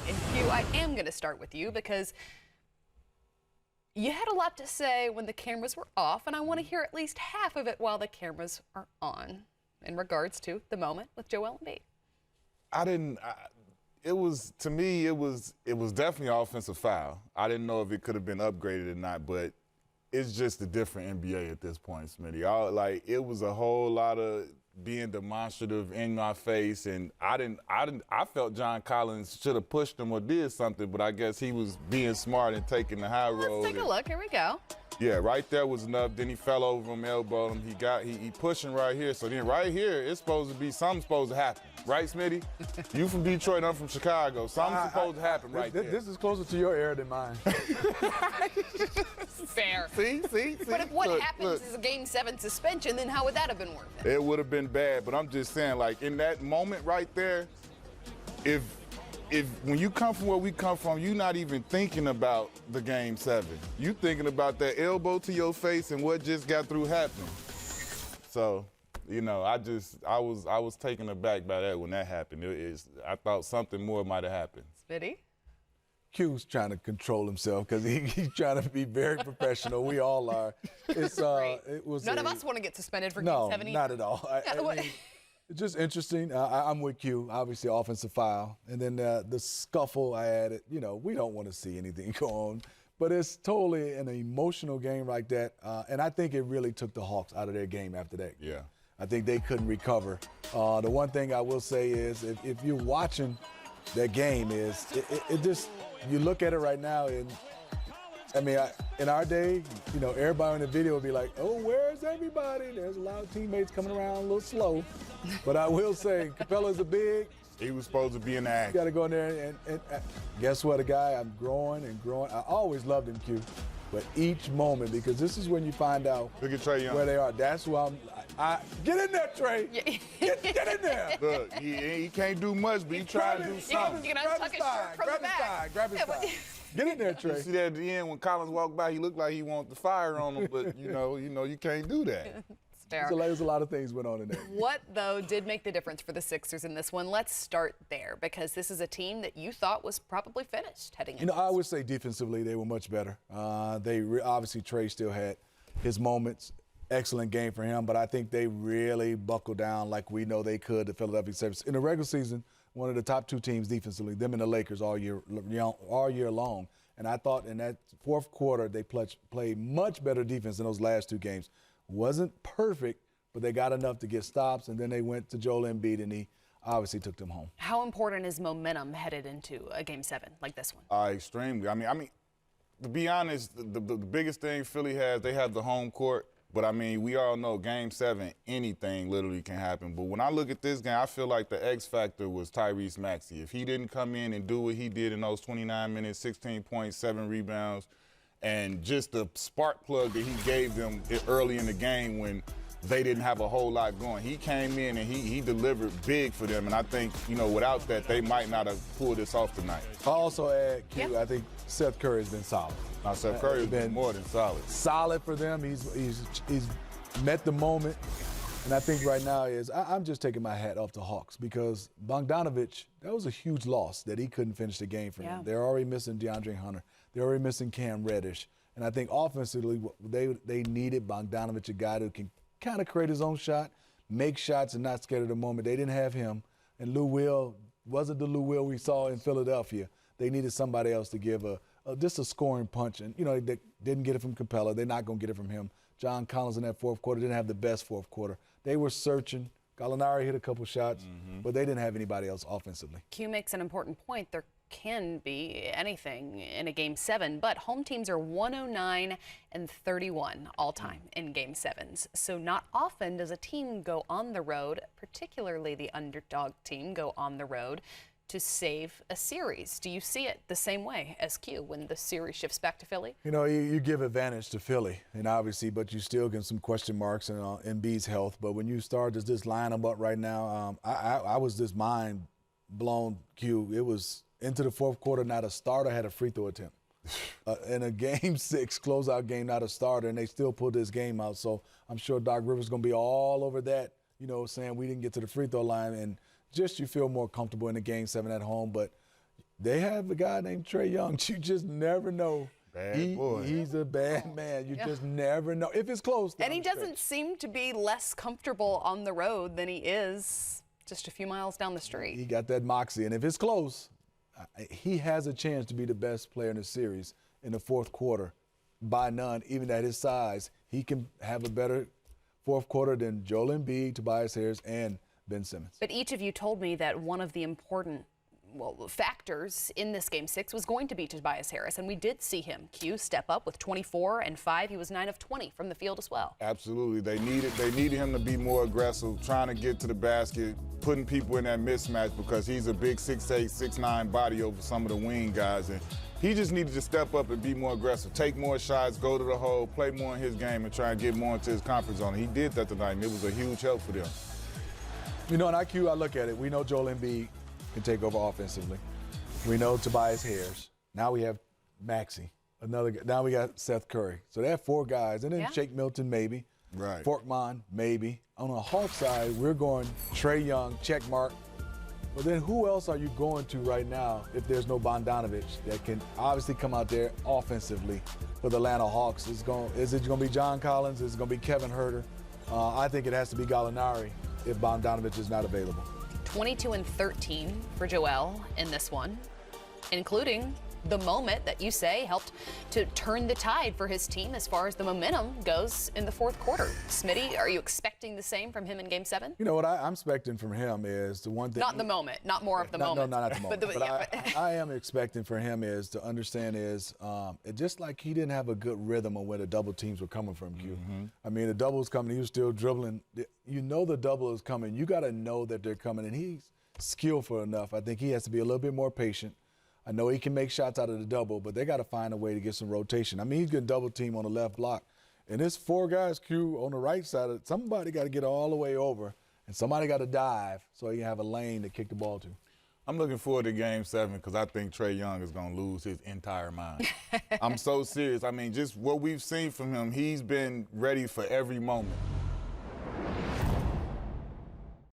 And Q, I am going to start with you because you had a lot to say when the cameras were off, and I want to hear at least half of it while the cameras are on in regards to the moment with Joel Embiid. To me, it was definitely an offensive foul. I didn't know if it could have been upgraded or not, but it's just a different NBA at this point, Smitty. It was a whole lot of being demonstrative in my face, and I felt John Collins should have pushed him or did something, but I guess he was being smart and taking the high road. Let's take a look. Here we go. Yeah, right there was enough. Then he fell over him, elbowed him. He pushing right here. So then right here, it's supposed to be something supposed to happen. Right, Smitty? You from Detroit, I'm from Chicago. Something's supposed to happen right there. This is closer to your era than mine. Fair. See? But if what happens is a Game 7 suspension, then how would that have been worth it? It would have been bad, but I'm just saying, like, in that moment right there, if when you come from where we come from, you're not even thinking about the Game 7. You thinking about that elbow to your face and what just got through happening. So, you know, I was taken aback by that when that happened. I thought something more might have happened. Smitty? Q's trying to control himself because he's trying to be very professional. We all are. None of us want to get suspended for Game 7 either. No, not at all. I mean, it's just interesting. I'm with Q. Obviously, offensive foul. And then the scuffle I added, you know, we don't want to see anything go on. But it's totally an emotional game like that. And I think it really took the Hawks out of their game after that. Yeah. I think they couldn't recover. The one thing I will say is if you're watching that game is it just, you look at it right now and I mean, in our day, you know, everybody in the video would be like, oh, where's everybody? There's a lot of teammates coming around a little slow. But I will say, Capella's a big. He was supposed to be in the act. You got to go in there and guess what, a guy, I'm growing and growing. I always loved him, Q. But each moment, because this is when you find out Look at Trae Young. where they are. That's why get in there, Trae. Get in there. Look, he can't do much, but he trying to do something. You can untuck his shirt from the back. Grab his thigh. Get in there, Trae. You see that at the end when Collins walked by, he looked like he wanted the fire on him, but you know, you can't do that. There's a lot of things went on in there. What, though, did make the difference for the Sixers in this one? Let's start there, because this is a team that you thought was probably finished heading into You know, I would say defensively they were much better. Obviously, Trae still had his moments. Excellent game for him, but I think they really buckled down like we know they could, the Philadelphia 76ers. In the regular season, one of the top two teams defensively, them and the Lakers all year long. And I thought in that fourth quarter they played much better defense in those last two games. Wasn't perfect, but they got enough to get stops, and then they went to Joel Embiid, and he obviously took them home. How important is momentum headed into a Game 7 like this one? Extremely. I mean, to be honest, the biggest thing Philly has, they have the home court. But, I mean, we all know Game 7, anything literally can happen. But when I look at this game, I feel like the X factor was Tyrese Maxey. If he didn't come in and do what he did in those 29 minutes, 16 points, 7 rebounds, and just the spark plug that he gave them early in the game when they didn't have a whole lot going. He came in and he delivered big for them, and I think, you know, without that, they might not have pulled this off tonight. I'll also add, Q, I think Seth Curry has been solid. Seth Curry has been more than solid. Solid for them. He's met the moment, and I think right now I'm just taking my hat off to Hawks because Bogdanovich, that was a huge loss that he couldn't finish the game for them. They're already missing DeAndre Hunter. They're already missing Cam Reddish. And I think offensively, they needed Bogdanovich, a guy who can kind of create his own shot, make shots, and not scared of the moment. They didn't have him. And Lou Will wasn't the Lou Will we saw in Philadelphia. They needed somebody else to give just a scoring punch. And, you know, they didn't get it from Capella. They're not going to get it from him. John Collins in that fourth quarter didn't have the best fourth quarter. They were searching. Gallinari hit a couple shots, but they didn't have anybody else offensively. Q makes an important point. There can be anything in a Game 7, but home teams are 109 and 31 all time in Game 7s. So not often does a team go on the road, particularly the underdog team, go on the road to save a series. Do you see it the same way as Q when the series shifts back to Philly? You know, you give advantage to Philly, and obviously, but you still get some question marks in Embiid's health. But when you start to just line them up right now, I was just mind blown, Q. It was into the fourth quarter, not a starter had a free throw attempt. In a Game 6 closeout game, not a starter, and they still pulled this game out. So I'm sure Doc Rivers going to be all over that, you know, saying we didn't get to the free throw line. And just you feel more comfortable in the Game 7 at home. But They have a guy named Trae Young. You just never know. Bad boy. He's a bad man. You just never know. If it's close. And he doesn't seem to be less comfortable on the road than he is just a few miles down the street. He got that moxie. And if it's close, he has a chance to be the best player in the series in the fourth quarter by none. Even at his size, he can have a better fourth quarter than Joel Embiid, Tobias Harris, and Ben Simmons. But each of you told me that one of the important factors in this Game 6 was going to be Tobias Harris, and we did see him, step up with 24 and 5. He was 9 of 20 from the field as well. Absolutely. They needed him to be more aggressive, trying to get to the basket, putting people in that mismatch because he's a big 6'8", 6'9" body over some of the wing guys. And he just needed to step up and be more aggressive, take more shots, go to the hole, play more in his game, and try and get more into his comfort zone. He did that tonight, and it was a huge help for them. You know, in IQ, I look at it. We know Joel Embiid can take over offensively. We know Tobias Harris. Now we have Maxey, another guy. Now we got Seth Curry. So they have 4 guys. And then Shake Milton, maybe. Right. Forkman, maybe. On the Hawk side, we're going Trae Young, check mark. But then who else are you going to right now if there's no Bogdanovich that can obviously come out there offensively for the Atlanta Hawks? Is it going to be John Collins? Is it going to be Kevin Huerter? I think it has to be Gallinari if Bogdanovich is not available. 22 and 13 for Joel in this one, including the moment that you say helped to turn the tide for his team as far as the momentum goes in the fourth quarter. Smitty, are you expecting the same from him in Game 7? You know what I'm expecting from him is the one thing. Not the moment, not more of the moment. No, not the moment. But I am expecting for him is to understand is just like he didn't have a good rhythm on where the double teams were coming from, Q. I mean, the double was coming. He was still dribbling. You know the double is coming. You got to know that they're coming, and he's skillful enough. I think he has to be a little bit more patient. I know he can make shots out of the double, but they got to find a way to get some rotation. I mean, he's getting double team on the left block. And this 4 guys, Q, on the right side, somebody got to get all the way over, and somebody got to dive so you have a lane to kick the ball to. I'm looking forward to Game 7 because I think Trae Young is going to lose his entire mind. I'm so serious. I mean, just what we've seen from him, he's been ready for every moment.